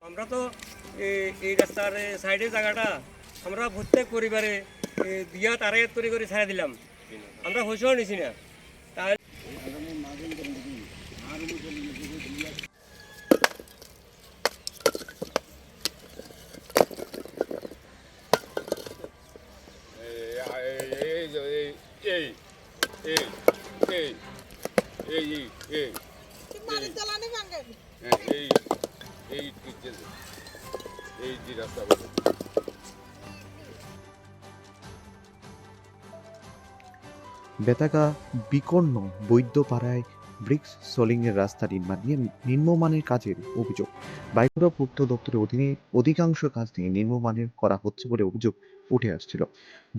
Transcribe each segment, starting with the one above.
আমরা তো এই রাস্তার সাইডে জায়গাটা আমরা প্রত্যেক পরিবারে দিয়া তারায়াত করে ছেড়ে দিলাম। আমরা হোসও নিছি না। তাহলে বেতাগা বিকর্ণ বৈদ্যপাড়ায় ব্রিক্স সোলিংয়ের রাস্তা নির্মাণ নিয়ে নিম্নমানের কাজের অভিযোগ। বাইকুড়া পূর্ত দপ্তরের অধীনে অধিকাংশ কাজ নিয়ে নিম্নমানের করা হচ্ছে বলে অভিযোগ উঠে আসছিল।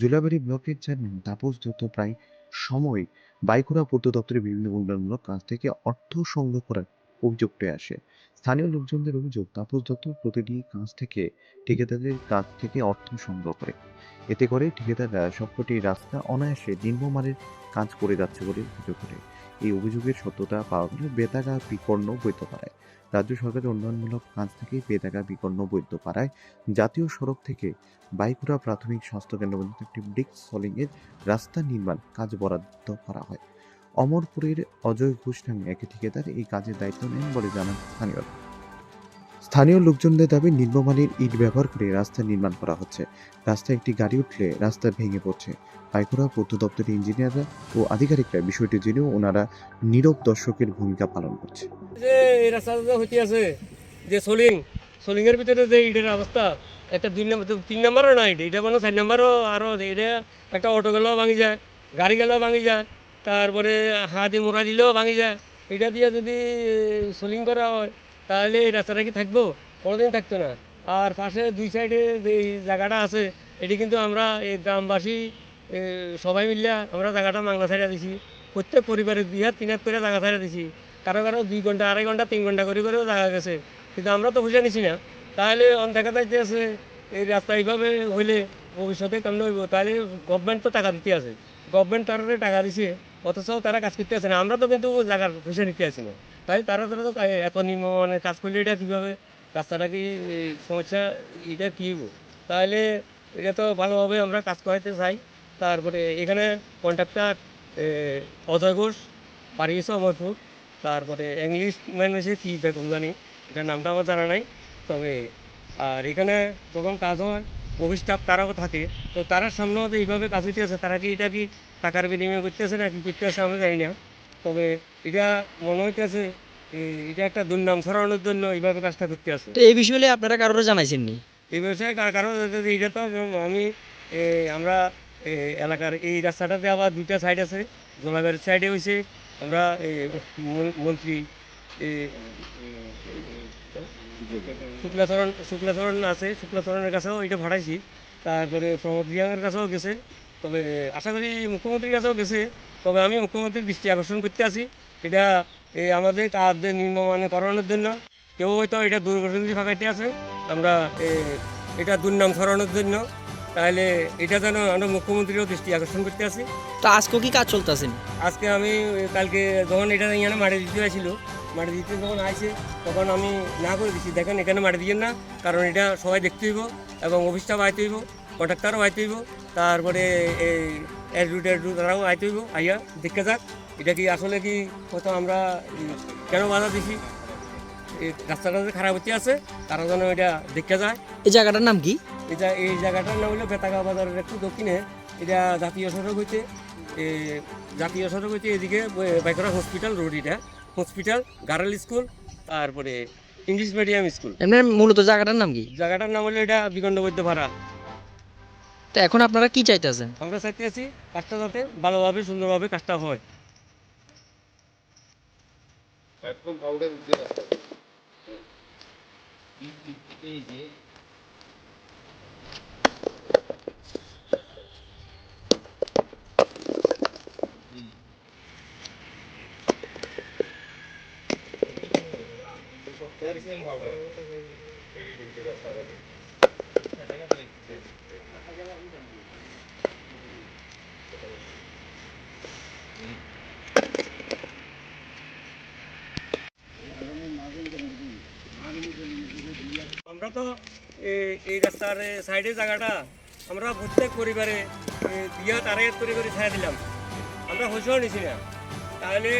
জুলাইবাড়ি ব্লকের চেয়ারম্যান তাপস দত্ত প্রায় সময় বাইকুড়া পূর্ত দপ্তরের বিভিন্ন উন্নয়নমূলক কাজ থেকে অর্থ সংগ্রহ করার অভিযোগ উঠে আসে। স্থানীয় লোকজনদের অভিযোগ, তাপস দত্ত প্রতিটি কাজ থেকে ঠিকাদারদের কাছ থেকে অর্থ সংগ্রহ করে। এতে করে ঠিকাদাররা সবকটি রাস্তা অনায়াসে নিম্নমানের কাজ করে যাচ্ছে বলে অভিযোগ ওঠে। এই অভিযোগের সত্যতা পাওয়া গেল বেতাগা বিকর্ণ বৈদ্যপাড়ায়। রাজ্য সরকারের উন্নয়নমূলক কাজ থেকে বেতাগা বিকর্ণ বৈদ্যপাড়ায় জাতীয় সড়ক থেকে বাইকুড়া প্রাথমিক স্বাস্থ্যকেন্দ্র পর্যন্ত একটি ব্রিক্স সলিং এর রাস্তা নির্মাণ কাজ বরাদ্দ করা হয়। অমরপুরের অজয় ঘোষ নামে এক ঠিকাদার এই কাজের দায়িত্ব নেন বলে জানান স্থানীয়রা। স্থানীয় লোকজনদের দাবি, নিম্নমানের ইট ব্যবহার করে রাস্তা নির্মাণ করা হচ্ছে। রাস্তায় একটি গাড়ি উঠলে রাস্তা ভেঙে পড়ছে। পাইকড়া পূর্ত দপ্তরের ইঞ্জিনিয়াররা ও আধিকারিকরা বিষয়টি জেনেও ওনারা নীরব দর্শকের ভূমিকা পালন করছে। যে এই রাস্তাটা হইতে আছে যে সোলিং এর ভিতরে যে ইটের অবস্থা, একটা 3 নম্বরও না, এটা মানে 4 নম্বরও। আরও এটা একটা অটো গেলেও ভাঙি যায়, গাড়ি গেলেও ভাঙি যায়, তারপরে হাতি মোড়া দিলেও ভাঙি যায়। এটা দিয়ে যদি সোলিং করা হয় তাহলে এই রাস্তাটা কি থাকবো? কোনোদিন থাকতো না। আর পাশে 2 সাইডে যে জায়গাটা আছে, এটি কিন্তু আমরা এই গ্রামবাসী সবাই মিলে আমরা জায়গাটা মাংলা ছাড়িয়ে দিছি। প্রত্যেক পরিবারের 2 হাত 3 হাত করে জায়গা ছাড়িয়ে দিছি। কারো 2 ঘন্টা, 2.5 ঘন্টা, 3 ঘন্টা করেও জায়গা গেছে, কিন্তু আমরা তো বুঝে নিছি না। তাহলে দেখা যাইতে আছে এই রাস্তা এইভাবে হইলে ভবিষ্যতে কেমন হইব? তাহলে গভর্নমেন্ট তো টাকা দিতে আছে, গভর্নমেন্ট তারা টাকা দিছে, অথচ তারা কাজ করতে আছে না। আমরা তো কিন্তু জায়গার পয়সা নিতে আসি না। তাই তারা তো এত মানে কাজ করলে এটা কীভাবে রাস্তাটা কি সমস্যা, এটা কী হইব? তাহলে এটা তো ভালোভাবে আমরা কাজ করাইতে চাই। তারপরে এখানে কন্ট্রাক্টর অজয় ঘোষ বাড়ি গেছে অমরপুর। তারপরে ইংলিশ ম্যান হয়েছে কী দেখুন জানি, এটার নামটা আমার জানা নাই। তবে আর এখানে যখন কাজ হয় অফিস স্টাফ তারাও থাকে, তো তারার সামনেও যে এইভাবে কাজ হইতে আছে, তারা কি এটা কি টাকার বিনিময় করতেছে না কি করতেছে আমি জানি না। তবে এটা মনে হইতেছে এটা একটা দুর্নাম ছড়ানোর জন্য এইভাবে কাজটা করতে আছে। তো এই বিষয়ে আপনারা কারোর জানাইছেননি? এই বিষয়ে কারণ এটা তো আমি আমরা এলাকার এই রাস্তাটাতে আবার 2টা সাইড আছে। জোনাবের সাইডে হয়েছে আমরা মন্ত্রী শুক্লাচরণ আছে, শুক্লাচরণের কাছেও এটা ভাড়াইছি। তারপরে প্রমোদ রিয়াংয়ের কাছেও গেছে। তবে আশা করি মুখ্যমন্ত্রীর কাছেও গেছে। তবে আমি মুখ্যমন্ত্রীর দৃষ্টি আকর্ষণ করতে আছি, এটা আমাদের কাজদের নিম্নমানে করানোর জন্য। কেউ হয়তো এটা দুর্গতি ফাঁকাইতে আছে, আমরা এটা দুর্নাম ছড়ানোর জন্য। তাহলে এটা যেন আমরা মুখ্যমন্ত্রীরও দৃষ্টি আকর্ষণ করতে আছি। তো আজকে কি কাজ চলতেছেন? আজকে আমি কালকে যখন এটা এখানে মাটি দিতে আসছিল, মাটি দিতে যখন আসে তখন আমি না করে দিচ্ছি, দেখেন এখানে মাটি দিয়েন না, কারণ এটা সবাই দেখতে হইব এবং অফিসটা আইতে হইব, কন্ট্রাক্টারও আইতে হইব, তারপরে এই এডু তারাও আইতে হইব, আইয়া দেখতে যাক এটা কি আসলে কি হয়তো আমরা কেন বাধা দিছি, এই রাস্তাটা যে খারাপ হতে আছে তারা যেন এটা দেখতে যায়। এই জায়গাটার নাম কি? এই জায়গাটার নাম হলো বেতাগা বাজারের একটু দক্ষিণে। এটা জাতীয় সড়ক হইতে এদিকে বাইকরা হসপিটাল রোড, এটা হসপিটাল, গার্ল স্কুল, তারপরে ইংলিশ মিডিয়াম স্কুল। এমনি মূলত জায়গাটার নাম কি? জায়গাটার নাম হলো এটা বিকণ্ড বৈদ্য ভাড়া। তো এখন আপনারা কি চাইতেছেন? আমরা চাইতে আছি কাজটা যাতে ভালোভাবে সুন্দরভাবে কাজটা হয়। আমরা তো এই রাস্তার সাইডে জায়গাটা আমরা প্রত্যেক পরিবারে বিয়া তারায়াত করে ছায়া দিলাম, আমরা হোসও নিছি না, তাহলে